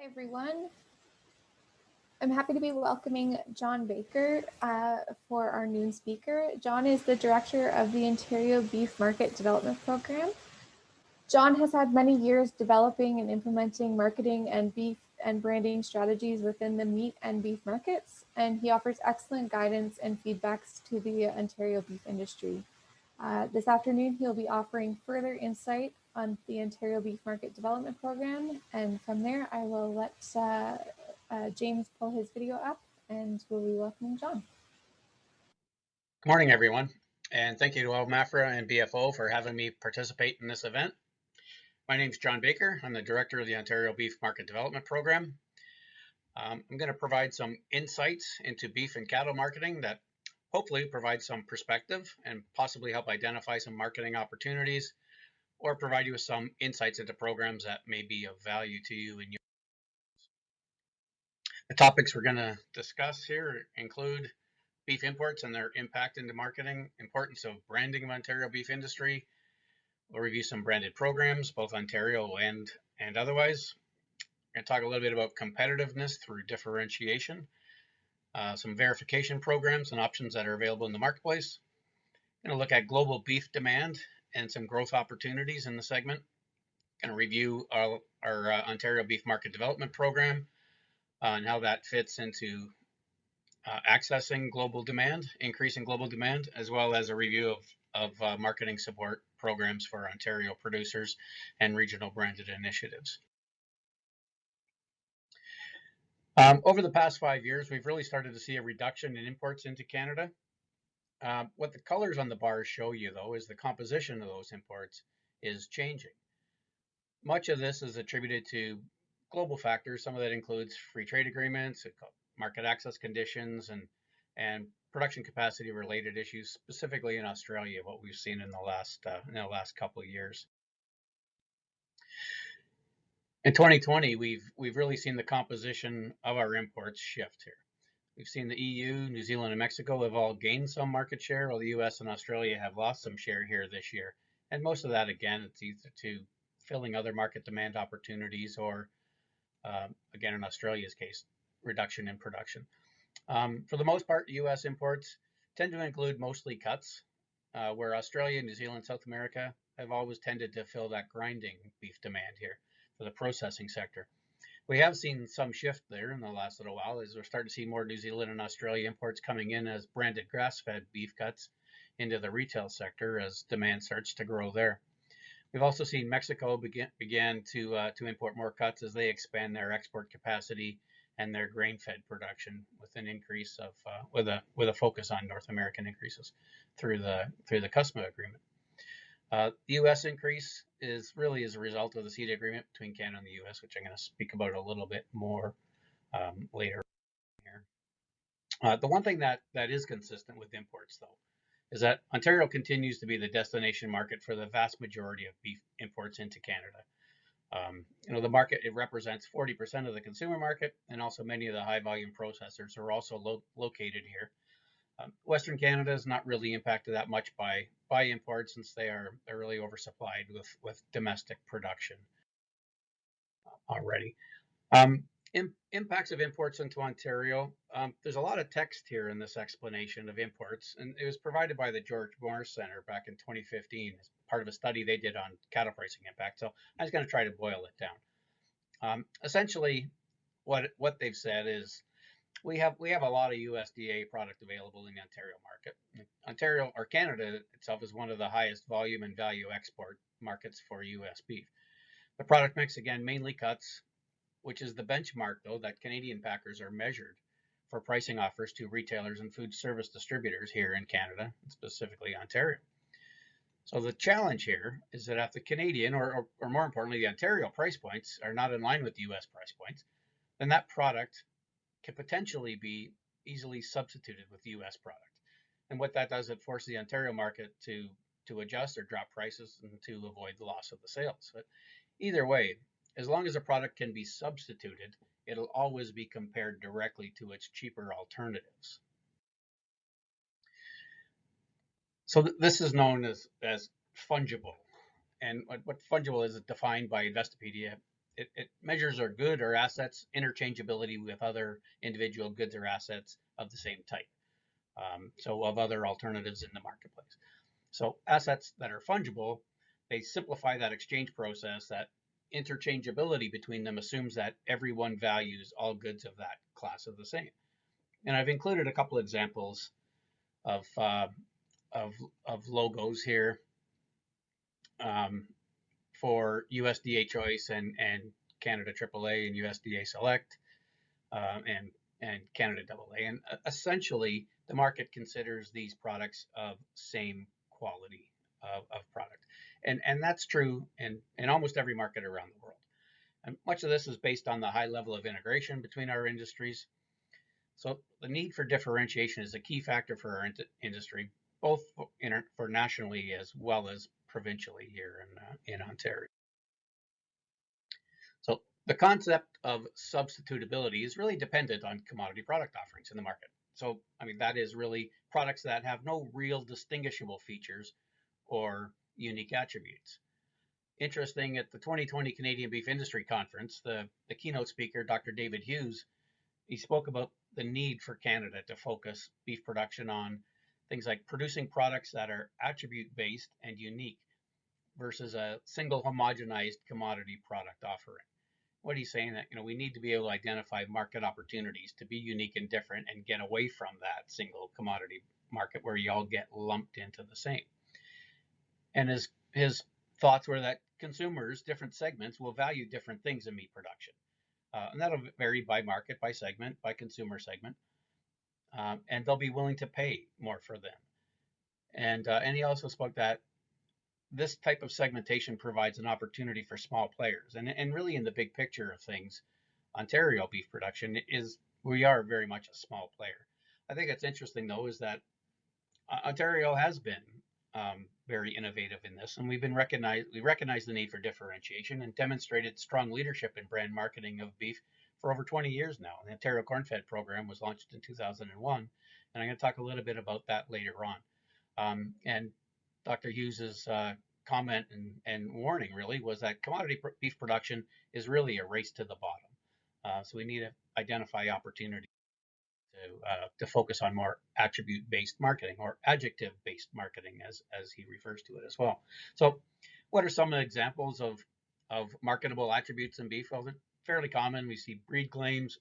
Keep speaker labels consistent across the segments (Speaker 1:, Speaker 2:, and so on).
Speaker 1: Hi, everyone. I'm happy to be welcoming John Baker for our noon speaker. John is the director of the Ontario Beef Market Development Program. John has had many years developing and implementing marketing and beef and branding strategies within the meat and beef markets, and he offers excellent guidance and feedbacks to the Ontario beef industry. This afternoon, he'll be offering further insight on the Ontario Beef Market Development Program, and from there, I will let James pull his video up, and we'll be welcoming John.
Speaker 2: Good morning, everyone, and thank you to MAFRA and BFO for having me participate in this event. My name is John Baker. I'm the director of the Ontario Beef Market Development Program. I'm going to provide some insights into beef and cattle marketing that hopefully provide some perspective and possibly help identify some marketing opportunities or provide you with some insights into programs that may be of value to you in your. The topics we're going to discuss here include beef imports and their impact into marketing, importance of branding of Ontario beef industry. We'll review some branded programs, both Ontario and otherwise. We're going to talk a little bit about competitiveness through differentiation, some verification programs and options that are available in the marketplace. We're going to look at global beef demand and some growth opportunities in the segment. Going to review our Ontario Beef Market Development Program and how that fits into accessing global demand, increasing global demand, as well as a review of marketing support programs for Ontario producers and regional branded initiatives. Over the past 5 years, we've really started to see a reduction in imports into Canada. What the colors on the bars show you, though, is the composition of those imports is changing. Much of this is attributed to global factors. Some of that includes free trade agreements, market access conditions, and production capacity related issues, specifically in Australia, what we've seen in the last couple of years. In 2020, we've really seen the composition of our imports shift here. We've seen the EU, New Zealand, and Mexico have all gained some market share, while the US and Australia have lost some share here this year. And most of that, again, it's either to filling other market demand opportunities or, again, in Australia's case, reduction in production. For the most part, US imports tend to include mostly cuts, where Australia, New Zealand, South America have always tended to fill that grinding beef demand here for the processing sector. We have seen some shift there in the last little while as we're starting to see more New Zealand and Australia imports coming in as branded grass-fed beef cuts into the retail sector as demand starts to grow there. We've also seen Mexico began to import more cuts as they expand their export capacity and their grain-fed production with an increase of with a focus on North American increases through the CUSMA agreement. The U.S. increase is really as a result of the CETA agreement between Canada and the U.S., which I'm going to speak about a little bit more later here. The one thing that is consistent with imports, though, is that Ontario continues to be the destination market for the vast majority of beef imports into Canada. The market, it represents 40% of the consumer market, and also many of the high volume processors are also located here. Western Canada is not really impacted that much by imports since they're really oversupplied with domestic production already. Impacts of imports into Ontario. There's a lot of text here in this explanation of imports, and it was provided by the George Morris Centre back in 2015 as part of a study they did on cattle pricing impact. So I was going to try to boil it down. Essentially, what they've said is we have a lot of USDA product available in the Ontario market. Ontario, or Canada itself, is one of the highest volume and value export markets for US beef. The product mix, again, mainly cuts, which is the benchmark, though, that Canadian packers are measured for pricing offers to retailers and food service distributors here in Canada, specifically Ontario. So the challenge here is that if the Canadian, or more importantly, the Ontario price points are not in line with the US price points, then that product can potentially be easily substituted with the US product. And what that does, it forces the Ontario market to adjust or drop prices and to avoid the loss of the sales. But either way, as long as a product can be substituted, it'll always be compared directly to its cheaper alternatives. So this is known as fungible. And what fungible is defined by Investopedia it measures our good or assets interchangeability with other individual goods or assets of the same type. So of other alternatives in the marketplace. So assets that are fungible, they simplify that exchange process. That interchangeability between them assumes that everyone values all goods of that class of the same. And I've included a couple examples of of, of logos here for USDA Choice and Canada AAA and USDA Select and Canada AA. And essentially, the market considers these products of same quality of product. And that's true in almost every market around the world. And much of this is based on the high level of integration between our industries. So the need for differentiation is a key factor for our industry, both for nationally as well as provincially here in Ontario. So the concept of substitutability is really dependent on commodity product offerings in the market. So, I mean, that is really products that have no real distinguishable features or unique attributes. Interesting, at the 2020 Canadian Beef Industry Conference, the keynote speaker, Dr. David Hughes, he spoke about the need for Canada to focus beef production on things like producing products that are attribute-based and unique versus a single homogenized commodity product offering. What he's saying that we need to be able to identify market opportunities to be unique and different and get away from that single commodity market where you all get lumped into the same. And his thoughts were that consumers, different segments, will value different things in meat production. And that'll vary by market, by segment, by consumer segment. And they'll be willing to pay more for them. And he also spoke that this type of segmentation provides an opportunity for small players. And really in the big picture of things, Ontario beef production we are very much a small player. I think it's interesting though is that Ontario has been very innovative in this, and we recognize the need for differentiation and demonstrated strong leadership in brand marketing of beef for over 20 years now. The Ontario Corn Fed program was launched in 2001, and I'm going to talk a little bit about that later on. And Dr. Hughes's comment and warning really was that commodity beef production is really a race to the bottom. So we need to identify opportunities to focus on more attribute-based marketing or adjective-based marketing, as he refers to it as well. So, what are some examples of marketable attributes in beef? Well, they're fairly common. We see breed claims,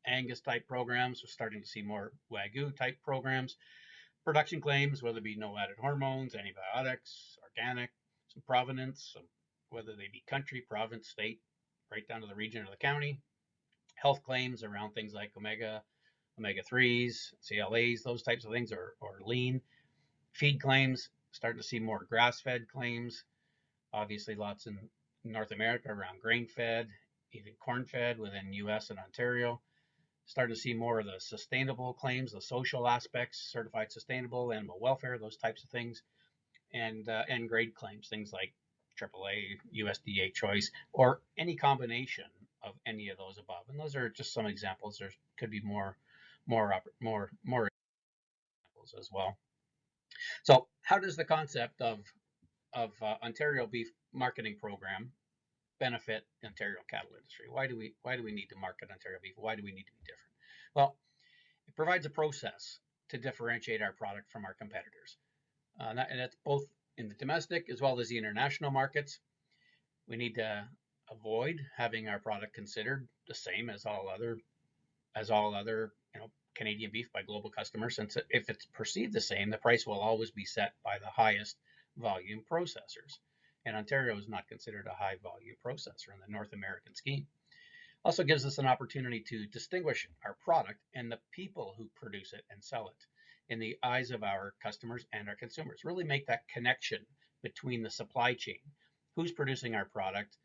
Speaker 2: Angus type programs. We're starting to see more Wagyu type programs. Production claims, whether it be no added hormones, antibiotics, organic, some provenance, whether they be country, province, state, right down to the region or the county. Health claims around things like omega-3s, CLAs, those types of things, or lean. Feed claims, starting to see more grass-fed claims. Obviously, lots in North America around grain-fed, even corn-fed within US and Ontario. Starting to see more of the sustainable claims, the social aspects, certified sustainable, animal welfare, those types of things, and grade claims, things like AAA, USDA Choice, or any combination of any of those above. And those are just some examples. There could be more examples as well. So, how does the concept of Ontario Beef Marketing Program benefit the Ontario cattle industry? Why do we need to market Ontario beef? Why do we need to be different? Well, it provides a process to differentiate our product from our competitors, and that's both in the domestic as well as the international markets. We need to avoid having our product considered the same as all other Canadian beef by global customers, since if it's perceived the same, the price will always be set by the highest volume processors. And Ontario is not considered a high volume processor in the North American scheme. Also gives us an opportunity to distinguish our product and the people who produce it and sell it in the eyes of our customers and our consumers. Really make that connection between the supply chain, who's producing our product,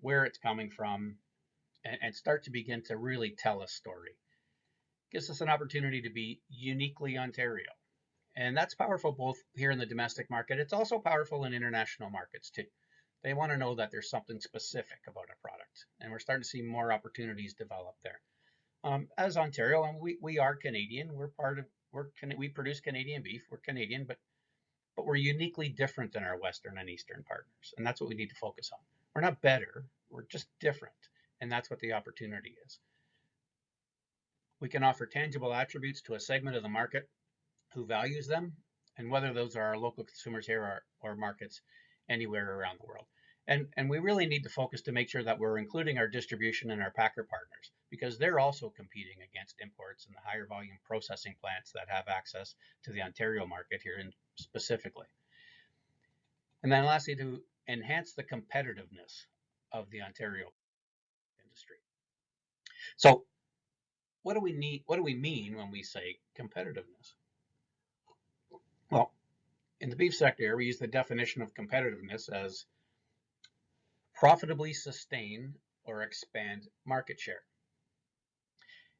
Speaker 2: where it's coming from, and start to begin to really tell a story. Gives us an opportunity to be uniquely Ontario. And that's powerful both here in the domestic market. It's also powerful in international markets too. They want to know that there's something specific about a product. And we're starting to see more opportunities develop there. As Ontario, and we are Canadian, we produce Canadian beef, we're Canadian, but we're uniquely different than our Western and Eastern partners. And that's what we need to focus on. We're not better, We're just different, and that's what the opportunity is. We can offer tangible attributes to a segment of the market who values them, and whether those are our local consumers here or markets anywhere around the world. And we really need to focus to make sure that we're including our distribution and our packer partners, because they're also competing against imports and the higher volume processing plants that have access to the Ontario market here specifically. And then lastly, to enhance the competitiveness of the Ontario industry. So what do we mean when we say competitiveness? Well, in the beef sector, we use the definition of competitiveness as profitably sustain or expand market share,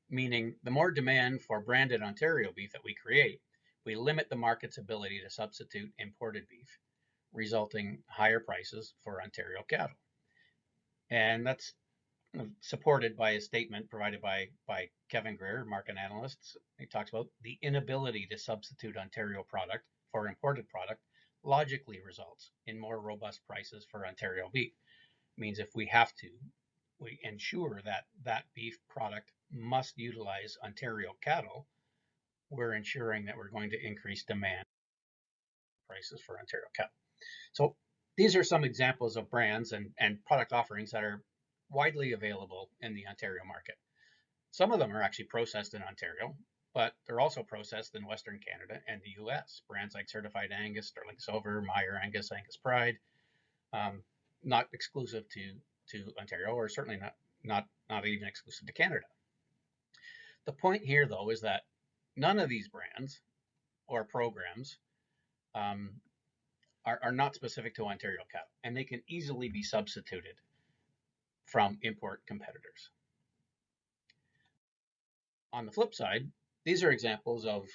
Speaker 2: meaning the more demand for branded Ontario beef that we create, we limit the market's ability to substitute imported beef, resulting higher prices for Ontario cattle. And that's supported by a statement provided by Kevin Greer, market analyst. He talks about the inability to substitute Ontario product for imported product logically results in more robust prices for Ontario beef. It means if we have to, we ensure that that beef product must utilize Ontario cattle, we're ensuring that we're going to increase demand prices for Ontario cattle. So these are some examples of brands and product offerings that are widely available in the Ontario market. Some of them are actually processed in Ontario, but they're also processed in Western Canada and the US. Brands like Certified Angus, Sterling Silver, Meyer Angus, Angus Pride, not exclusive to Ontario, or certainly not even exclusive to Canada. The point here, though, is that none of these brands or programs are not specific to Ontario cattle, and they can easily be substituted from import competitors. On the flip side, these are examples of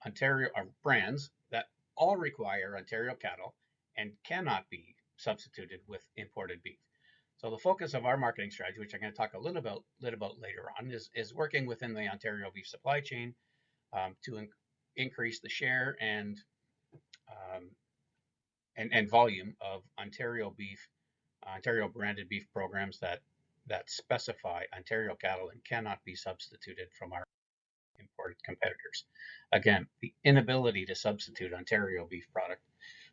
Speaker 2: Ontario brands that all require Ontario cattle and cannot be substituted with imported beef. So the focus of our marketing strategy, which I'm going to talk a little about later on, is working within the Ontario beef supply chain to increase the share and volume of Ontario beef, Ontario branded beef programs that specify Ontario cattle and cannot be substituted from our imported competitors. Again, the inability to substitute Ontario beef product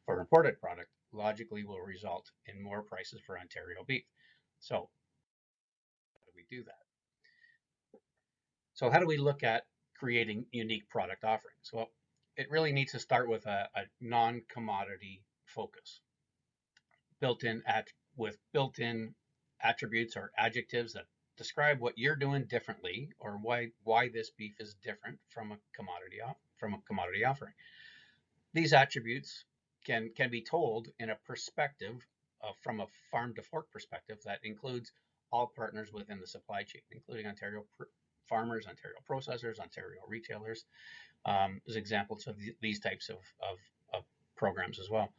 Speaker 2: for imported product logically will result in more prices for Ontario beef. So how do we do that? So how do we look at creating unique product offerings? Well, it really needs to start with a non-commodity focus, with built-in attributes or adjectives that describe what you're doing differently, or why this beef is different from a commodity offering. These attributes can be told in a perspective from a farm to fork perspective that includes all partners within the supply chain, including Ontario farmers, Ontario processors, Ontario retailers, as examples of these types of programs as well.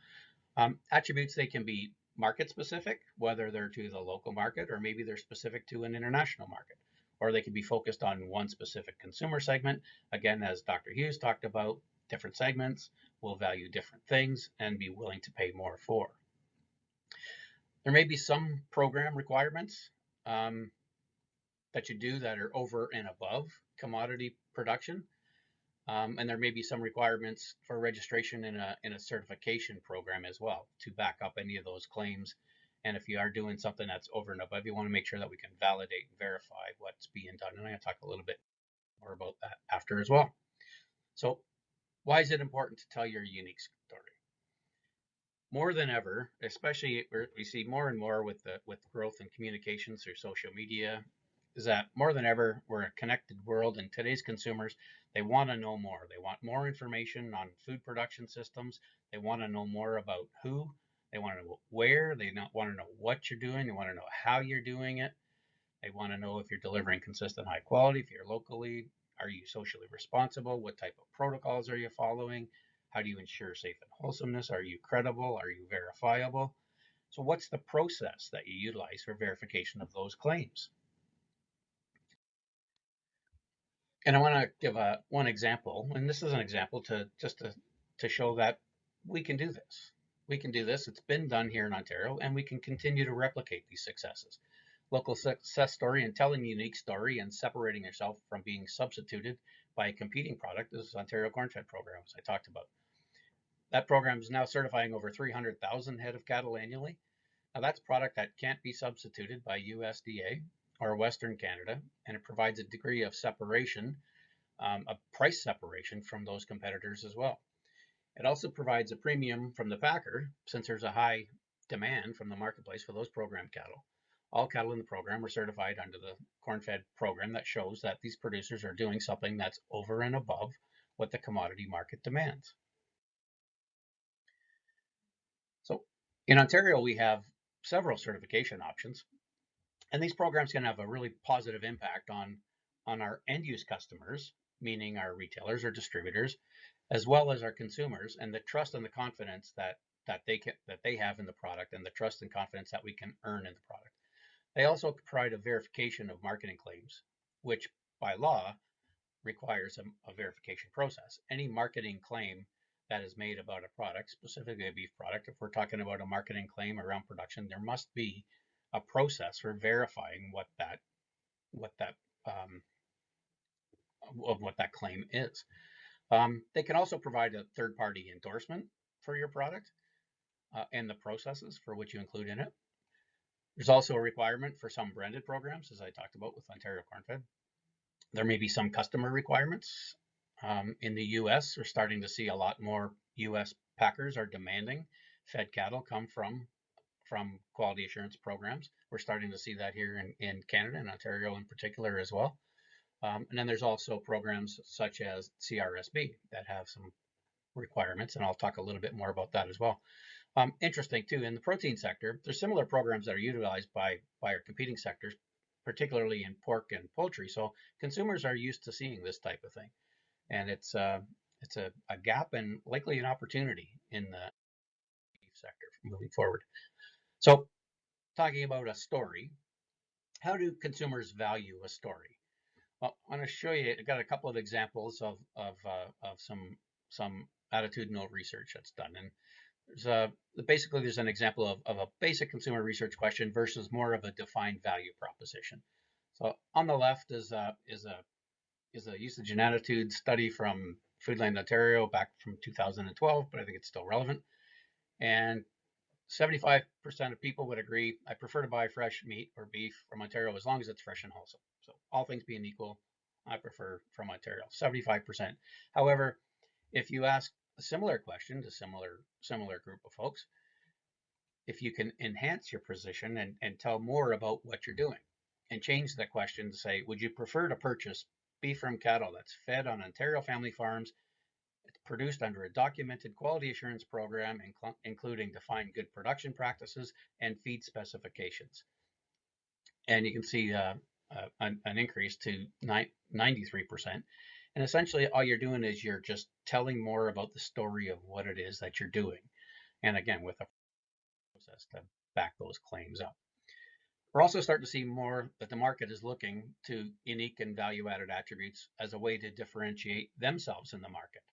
Speaker 2: Attributes, they can be market specific, whether they're to the local market or maybe they're specific to an international market, or they can be focused on one specific consumer segment. Again, as Dr. Hughes talked about, different segments will value different things and be willing to pay more for. There may be some program requirements that you do that are over and above commodity production. And there may be some requirements for registration in a certification program as well to back up any of those claims. And if you are doing something that's over and above, you want to make sure that we can validate and verify what's being done. And I'm going to talk a little bit more about that after as well. So why is it important to tell your unique story? More than ever, especially we see more and more with growth in communications through social media, is that more than ever, we're a connected world, and today's consumers, they want to know more. They want more information on food production systems. They want to know more about who. They want to know where. They want to know what you're doing. They want to know how you're doing it. They want to know if you're delivering consistent high quality, if you're locally, are you socially responsible? What type of protocols are you following? How do you ensure safe and wholesomeness? Are you credible? Are you verifiable? So what's the process that you utilize for verification of those claims? And I want to give one example, and this is an example to show that we can do this. We can do this. It's been done here in Ontario, and we can continue to replicate these successes. Local success story and telling a unique story and separating yourself from being substituted by a competing product is Ontario Corn-Fed program, as I talked about. That program is now certifying over 300,000 head of cattle annually. Now that's product that can't be substituted by USDA or Western Canada, and it provides a degree of separation, a price separation from those competitors as well. It also provides a premium from the packer since there's a high demand from the marketplace for those program cattle. All cattle in the program are certified under the corn-fed program that shows that these producers are doing something that's over and above what the commodity market demands. So in Ontario, we have several certification options, and these programs can have a really positive impact on our end use customers, meaning our retailers or distributors, as well as our consumers, and the trust and the confidence that they have in the product, and the trust and confidence that we can earn in the product. They also provide a verification of marketing claims, which by law requires a verification process. Any marketing claim that is made about a product, specifically a beef product, if we're talking about a marketing claim around production, there must be a process for verifying what that claim is. They can also provide a third-party endorsement for your product and the processes for which you include in it. There's also a requirement for some branded programs, as I talked about with Ontario Corn-Fed. There may be some customer requirements. In the US, we're starting to see a lot more US packers are demanding fed cattle come from quality assurance programs. We're starting to see that here in Canada and Ontario in particular as well. And then there's also programs such as CRSB that have some requirements, and I'll talk a little bit more about that as well. Interesting too, in the protein sector, there's similar programs that are utilized by our competing sectors, particularly in pork and poultry. So consumers are used to seeing this type of thing, and it's a gap and likely an opportunity in the beef sector moving forward. So talking about a story, how do consumers value a story? Well, I'm going to show you. I got a couple of examples of some attitudinal research that's done, and there's an example of a basic consumer research question versus more of a defined value proposition. So on the left is a usage and attitude study from Foodland Ontario back from 2012, but I think it's still relevant. And 75% of people would agree, I prefer to buy fresh meat or beef from Ontario as long as it's fresh and wholesome. So all things being equal, I prefer from Ontario, 75%. However, if you ask a similar question to similar group of folks, if you can enhance your position and tell more about what you're doing and change the question to say, would you prefer to purchase beef from cattle that's fed on Ontario family farms, it's produced under a documented quality assurance program, including defined good production practices and feed specifications. And you can see an increase to 93%. And essentially all you're doing is you're just telling more about the story of what it is that you're doing. And again, with a process to back those claims up. We're also starting to see more that the market is looking to unique and value-added attributes as a way to differentiate themselves in the market.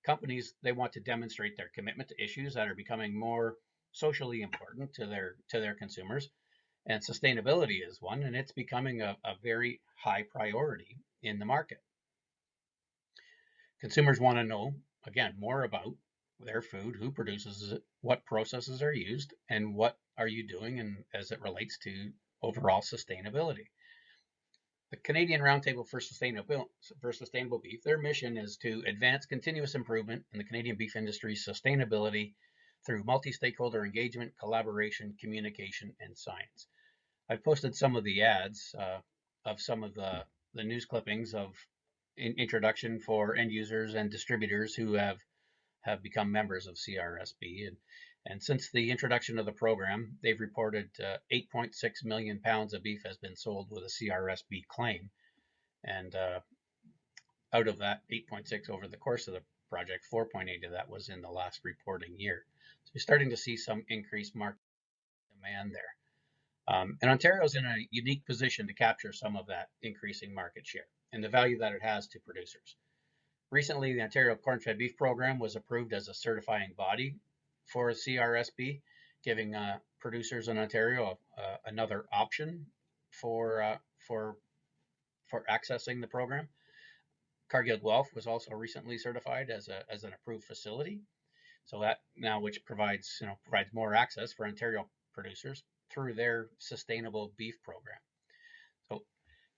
Speaker 2: Companies, they want to demonstrate their commitment to issues that are becoming more socially important to their consumers. And sustainability is one, and it's becoming a very high priority in the market. Consumers want to know, again, more about their food, who produces it, what processes are used, and what are you doing and as it relates to overall sustainability. The Canadian Roundtable for Sustainable Beef, their mission is to advance continuous improvement in the Canadian beef industry's sustainability through multi-stakeholder engagement, collaboration, communication, and science. I've posted some of the ads of some of the news clippings of introduction for end users and distributors who have become members of CRSB. And since the introduction of the program, they've reported 8.6 million pounds of beef has been sold with a CRSB claim. And out of that 8.6 over the course of the project, 4.8 of that was in the last reporting year. So you're starting to see some increased market demand there. And Ontario is in a unique position to capture some of that increasing market share and the value that it has to producers. Recently, the Ontario Corn-Fed Beef Program was approved as a certifying body for CRSB, giving producers in Ontario another option for accessing the program. Cargill Guelph was also recently certified as an approved facility, so that now which provides more access for Ontario producers through their sustainable beef program. So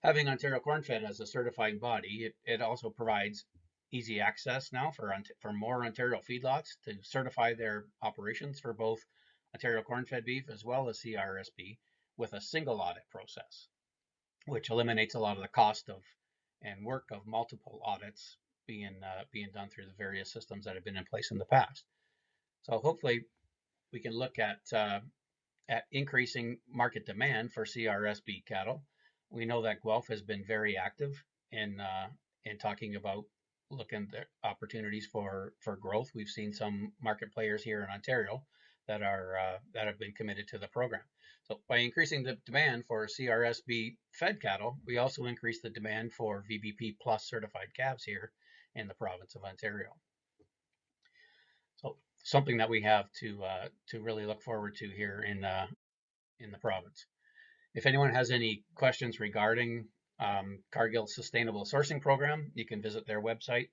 Speaker 2: having Ontario Corn Fed as a certifying body, it also provides easy access now for more Ontario feedlots to certify their operations for both Ontario Corn Fed beef as well as CRSB with a single audit process, which eliminates a lot of the cost of and work of multiple audits being done through the various systems that have been in place in the past. So hopefully we can look at increasing market demand for CRSB cattle. We know that Guelph has been very active in talking about looking at opportunities for growth. We've seen some market players here in Ontario that have been committed to the program. So by increasing the demand for CRSB fed cattle, we also increase the demand for VBP plus certified calves here in the province of Ontario. So something that we have to really look forward to here in the province. If anyone has any questions regarding Cargill's Sustainable Sourcing Program, you can visit their website.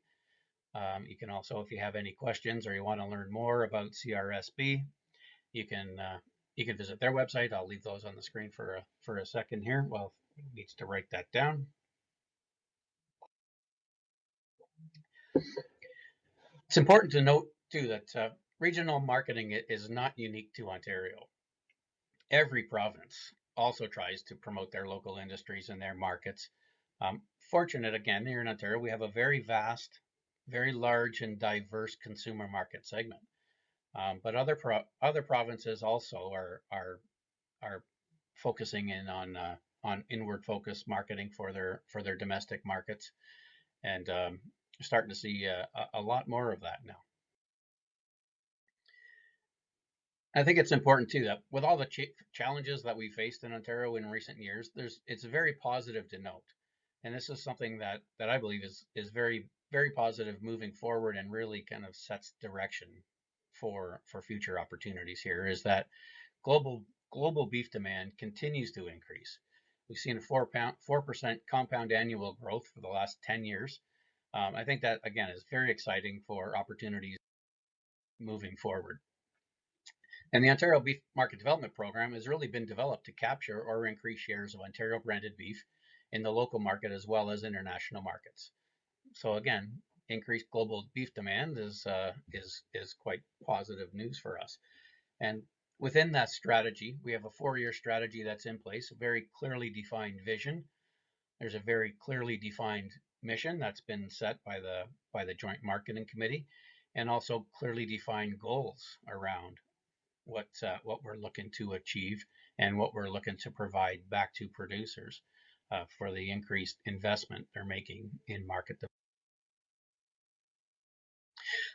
Speaker 2: You can also, if you have any questions or you want to learn more about CRSB, you can visit their website. I'll leave those on the screen for a second here. Well, it needs to write that down. It's important to note too that regional marketing is not unique to Ontario. Every province also tries to promote their local industries and their markets. Fortunate again here in Ontario, we have a very vast, very large and diverse consumer market segment. But other provinces also are focusing in on inward focused marketing for their domestic markets, and starting to see a lot more of that now. I think it's important too that with all the challenges that we faced in Ontario in recent years, it's very positive to note, and this is something that I believe is very, very positive moving forward and really kind of sets direction for future opportunities here, is that global beef demand continues to increase. We've seen a 4% compound annual growth for the last 10 years. I think that again is very exciting for opportunities moving forward. And the Ontario Beef Market Development Program has really been developed to capture or increase shares of Ontario branded beef in the local market as well as international markets. So again, increased global beef demand is quite positive news for us. And within that strategy, we have a 4-year strategy that's in place, a very clearly defined vision. There's a very clearly defined mission that's been set by the Joint Marketing Committee, and also clearly defined goals around what we're looking to achieve and what we're looking to provide back to producers for the increased investment they're making in market development.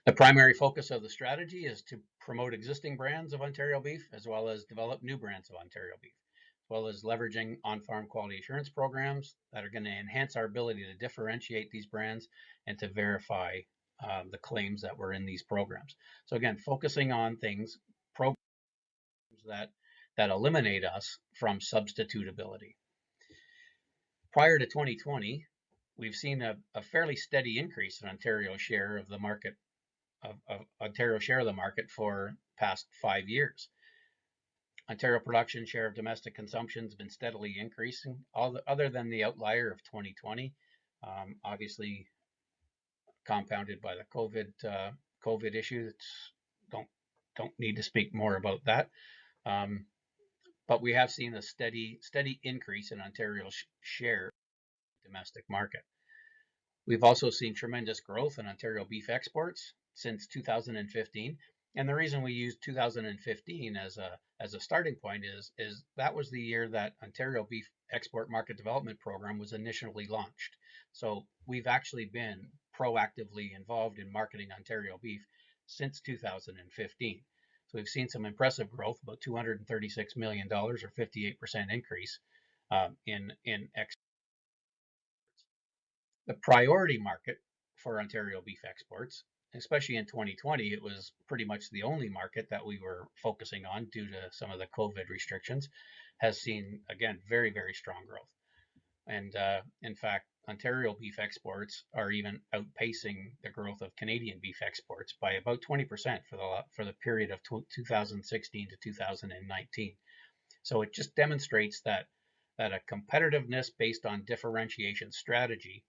Speaker 2: The primary focus of the strategy is to promote existing brands of Ontario beef as well as develop new brands of Ontario beef, as well as leveraging on-farm quality assurance programs that are going to enhance our ability to differentiate these brands and to verify the claims that were in these programs. So again, focusing on programs that eliminate us from substitutability. Prior to 2020, we've seen a fairly steady increase in Ontario's share of the market for past 5 years. Ontario production share of domestic consumption has been steadily increasing, other than the outlier of 2020, obviously compounded by the COVID issue. Don't need to speak more about that. But we have seen a steady increase in Ontario's share of the domestic market. We've also seen tremendous growth in Ontario beef exports since 2015. And the reason we use 2015 as a starting point is that was the year that Ontario Beef Export Market Development Program was initially launched. So we've actually been proactively involved in marketing Ontario beef since 2015. So we've seen some impressive growth, about $236 million or 58% increase in exports. The priority market for Ontario beef exports especially in 2020, it was pretty much the only market that we were focusing on due to some of the COVID restrictions, has seen, again, very, very strong growth. And in fact, Ontario beef exports are even outpacing the growth of Canadian beef exports by about 20% for the period of 2016 to 2019. So it just demonstrates that a competitiveness based on differentiation strategy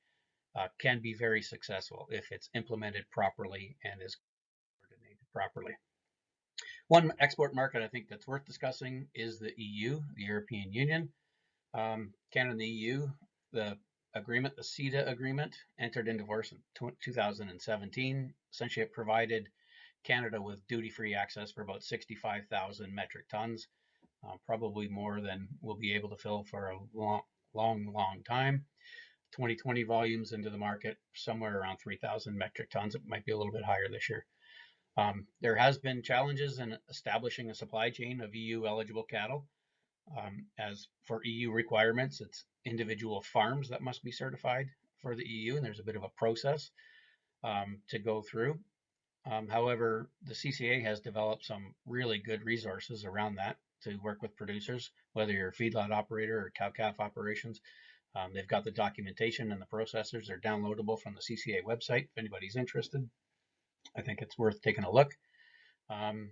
Speaker 2: can be very successful if it's implemented properly and is coordinated properly. One export market I think that's worth discussing is the EU, the European Union. Canada and the EU, the agreement, the CETA agreement, entered into force in 2017. Essentially, it provided Canada with duty-free access for about 65,000 metric tons, probably more than we'll be able to fill for a long time. 2020 volumes into the market, somewhere around 3,000 metric tons. It might be a little bit higher this year. There has been challenges in establishing a supply chain of EU eligible cattle. As for EU requirements, it's individual farms that must be certified for the EU, and there's a bit of a process to go through. However, the CCA has developed some really good resources around that to work with producers, whether you're a feedlot operator or cow-calf operations. They've got the documentation and the processors. They're downloadable from the CCA website if anybody's interested. I think it's worth taking a look.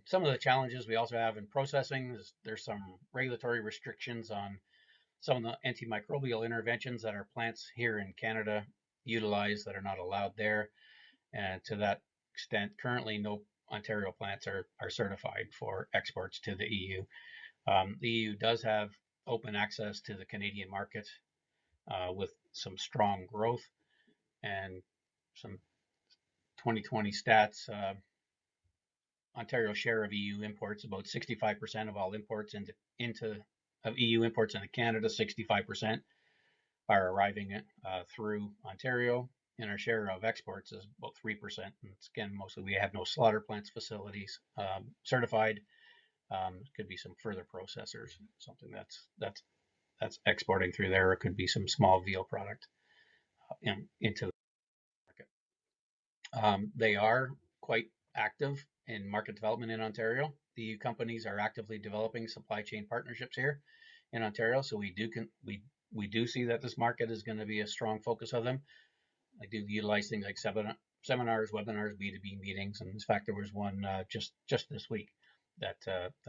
Speaker 2: Some of the challenges we also have in processing is there's some regulatory restrictions on some of the antimicrobial interventions that our plants here in Canada utilize that are not allowed there. And to that extent, currently no Ontario plants are certified for exports to the EU. The EU does have open access to the Canadian market with some strong growth and some 2020 stats. Ontario's share of EU imports, about 65% of all imports of EU imports into Canada, 65% are arriving through Ontario, and our share of exports is about 3%. And it's, again, mostly we have no slaughter plants facilities certified. Could be some further processors, something that's exporting through there. Or it could be some small veal product into the market. They are quite active in market development in Ontario. The EU companies are actively developing supply chain partnerships here in Ontario, so we do see that this market is going to be a strong focus of them. I do utilize things like seminars, webinars, B2B meetings, and in fact there was one just this week that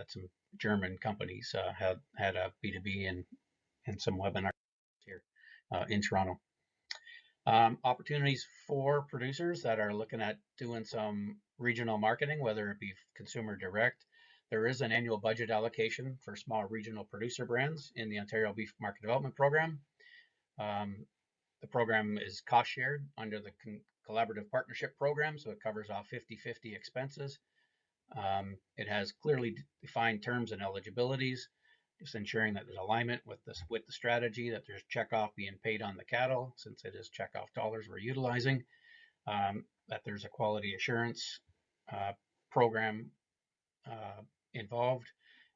Speaker 2: some German companies had a B2B and some webinars here in Toronto. Opportunities for producers that are looking at doing some regional marketing, whether it be consumer direct. There is an annual budget allocation for small regional producer brands in the Ontario Beef Market Development Program. The program is cost shared under the Collaborative Partnership Program, so it covers off 50-50 expenses. It has clearly defined terms and eligibilities, just ensuring that there's alignment with the strategy, that there's checkoff being paid on the cattle, since it is checkoff dollars we're utilizing, that there's a quality assurance program involved,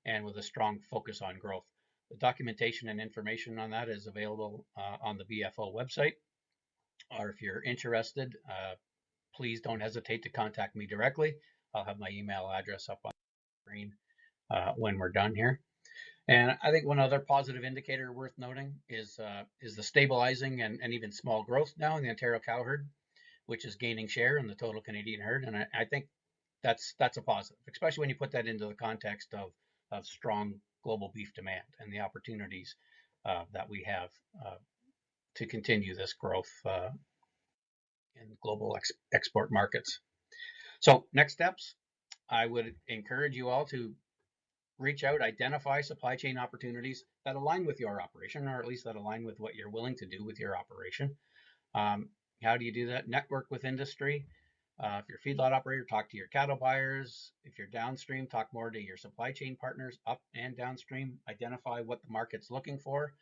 Speaker 2: and with a strong focus on growth. The documentation and information on that is available on the BFO website, or if you're interested, please don't hesitate to contact me directly. I'll have my email address up on the screen when we're done here. And I think one other positive indicator worth noting is the stabilizing and even small growth now in the Ontario cow herd, which is gaining share in the total Canadian herd. And I think that's a positive, especially when you put that into the context of strong global beef demand and the opportunities that we have to continue this growth in global export markets. So next steps, I would encourage you all to reach out, identify supply chain opportunities that align with your operation, or at least that align with what you're willing to do with your operation. How do you do that? Network with industry. If you're a feedlot operator, talk to your cattle buyers. If you're downstream, talk more to your supply chain partners up and downstream. Identify what the market's looking for.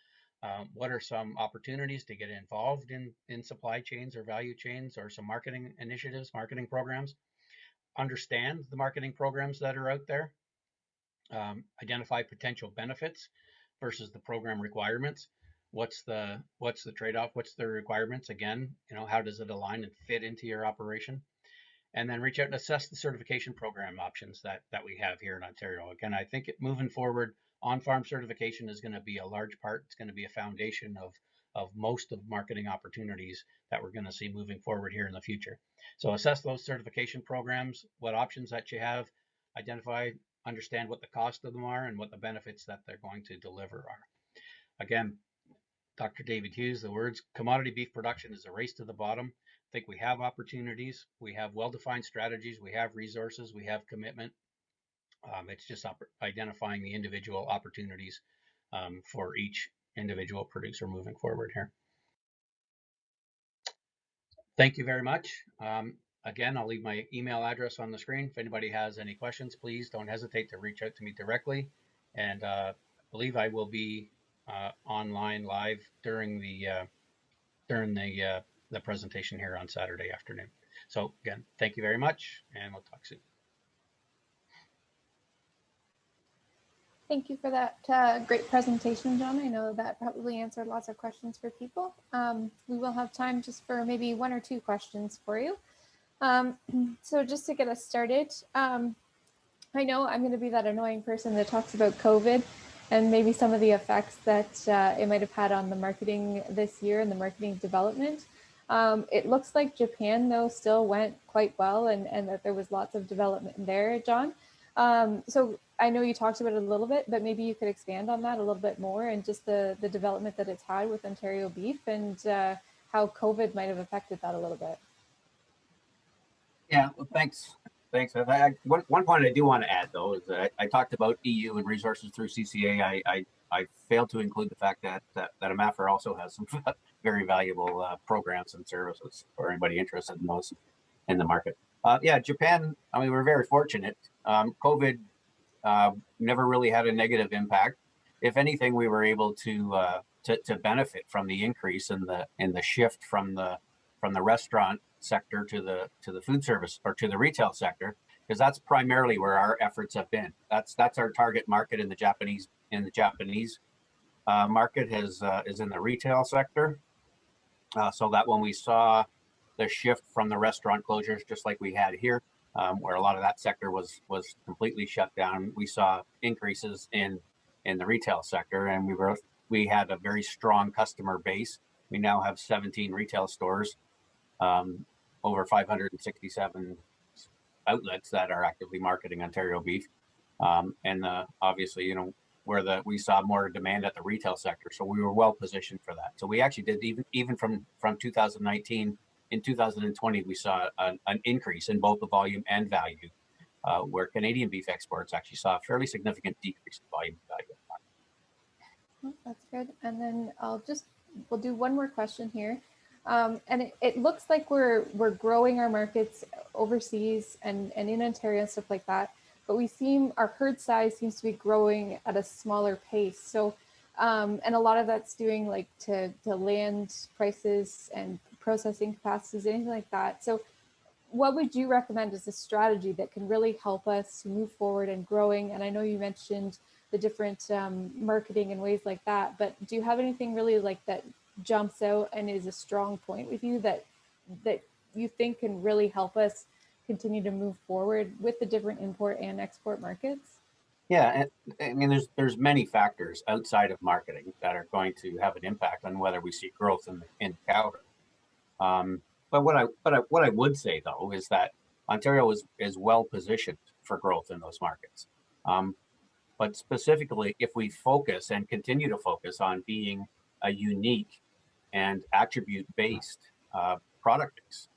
Speaker 2: What are some opportunities to get involved in supply chains or value chains, or some marketing initiatives, marketing programs. Understand the marketing programs that are out there. Identify potential benefits versus the program requirements. What's the trade-off? What's the requirements? Again, how does it align and fit into your operation? and then reach out and assess the certification program options that we have here in Ontario. Again, I think moving forward, on-farm certification is going to be a large part. It's going to be a foundation of most of marketing opportunities that we're going to see moving forward here in the future. So assess those certification programs, what options that you have, identify, understand what the cost of them are and what the benefits that they're going to deliver are. Again, Dr. David Hughes, the words commodity beef production is a race to the bottom. I think we have opportunities, we have well-defined strategies, we have resources, we have commitment. It's just identifying the individual opportunities for each individual producer moving forward here. Thank you very much. Again, I'll leave my email address on the screen. If anybody has any questions, please don't hesitate to reach out to me directly. And I believe I will be online live during the presentation here on Saturday afternoon. So again, thank you very much, and we'll talk soon.
Speaker 1: Thank you for that great presentation, John. I know that probably answered lots of questions for people. We will have time just for maybe 1 or 2 questions for you. So just to get us started, I know I'm going to be that annoying person that talks about COVID and maybe some of the effects that it might have had on the marketing this year and the marketing development. It looks like Japan, though, still went quite well and that there was lots of development there, John. So I know you talked about it a little bit, but maybe you could expand on that a little bit more and just the development that it's had with Ontario beef and how COVID might have affected that a little bit.
Speaker 3: Yeah, well, thanks. One point I do want to add, though, is that I talked about EU and resources through CCA. I failed to include the fact that AMAFR also has some very valuable programs and services for anybody interested in those in the market. Yeah, Japan, I mean, we're very fortunate. COVID never really had a negative impact. If anything, we were able to benefit from the increase in the shift from the restaurant sector to the food service or to the retail sector, because that's primarily where our efforts have been. That's our target market in the Japanese market is in the retail sector. So that when we saw the shift from the restaurant closures, just like we had here, where a lot of that sector was completely shut down, we saw increases in the retail sector, and we had a very strong customer base. We now have 17 retail stores, over 567 outlets that are actively marketing Ontario beef, and obviously, you know, where we saw more demand at the retail sector, so we were well positioned for that. So we actually did even from 2019. In 2020, we saw an increase in both the volume and value, where Canadian beef exports actually saw a fairly significant decrease in volume and value.
Speaker 1: Oh, that's good. And then we'll do one more question here. And it looks like we're growing our markets overseas and in Ontario and stuff like that, but our herd size seems to be growing at a smaller pace. So, and a lot of that's doing like to land prices and processing capacities, anything like that. So what would you recommend as a strategy that can really help us to move forward and growing? And I know you mentioned the different marketing and ways like that, but do you have anything really like that jumps out and is a strong point with you that you think can really help us continue to move forward with the different import and export markets?
Speaker 3: Yeah, I mean, there's many factors outside of marketing that are going to have an impact on whether we see growth in the cow herd. But what I would say, though, is that Ontario is well positioned for growth in those markets. But specifically, if we focus and continue to focus on being a unique and attribute-based product mix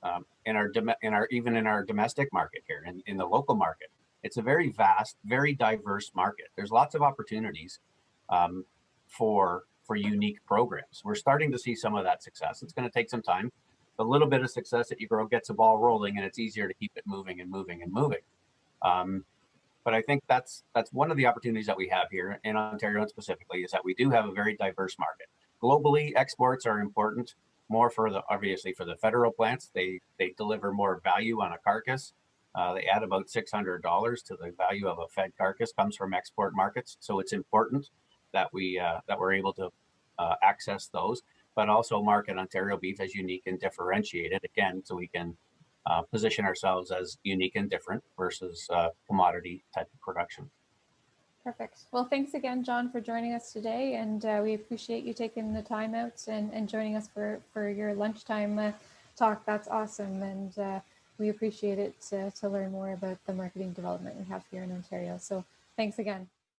Speaker 3: even in our domestic market here, in the local market, it's a very vast, very diverse market. There's lots of opportunities for unique programs. We're starting to see some of that success. It's going to take some time. A little bit of success that you grow gets a ball rolling, and it's easier to keep it moving and moving and moving. But I think that's one of the opportunities that we have here in Ontario, and specifically, is that we do have a very diverse market. Globally, exports are important more obviously for the federal plants. They deliver more value on a carcass. They add about $600 to the value of a fed carcass comes from export markets. So it's important that we're able to access those, but also market Ontario beef as unique and differentiated, again, so we can position ourselves as unique and different versus commodity type of production.
Speaker 1: Perfect. Well, thanks again, John, for joining us today, and we appreciate you taking the time out and joining us for your lunchtime talk. That's awesome, and we appreciate it to learn more about the marketing development we have here in Ontario. So thanks again.